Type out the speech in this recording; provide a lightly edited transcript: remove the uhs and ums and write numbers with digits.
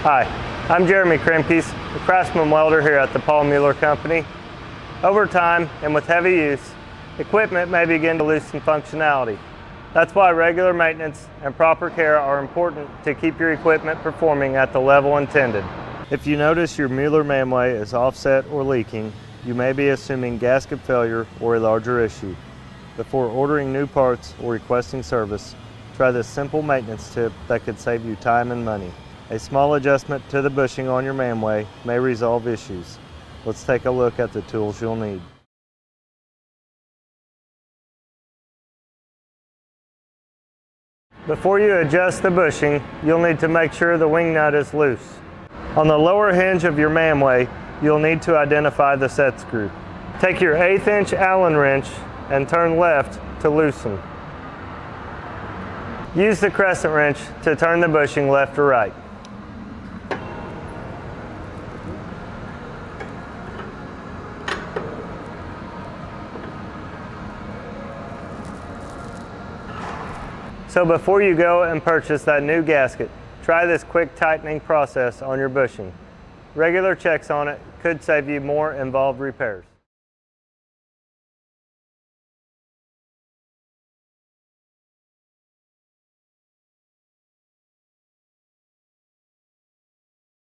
Hi, I'm Jeremy Kremkes, a craftsman welder here at the Mueller Company. Over time and with heavy use, equipment may begin to lose some functionality. That's why regular maintenance and proper care are important to keep your equipment performing at the level intended. If you notice your Mueller Manway is offset or leaking, you may be assuming gasket failure or a larger issue. Before ordering new parts or requesting service, try this simple maintenance tip that could save you time and money. A small adjustment to the bushing on your Manway may resolve issues. Let's take a look at the tools you'll need. Before you adjust the bushing, you'll need to make sure the wing nut is loose. On the lower hinge of your Manway, you'll need to identify the set screw. Take your 1/8 inch Allen wrench and turn left to loosen. Use the crescent wrench to turn the bushing left or right. So before you go and purchase that new gasket, try this quick tightening process on your bushing. Regular checks on it could save you more involved repairs.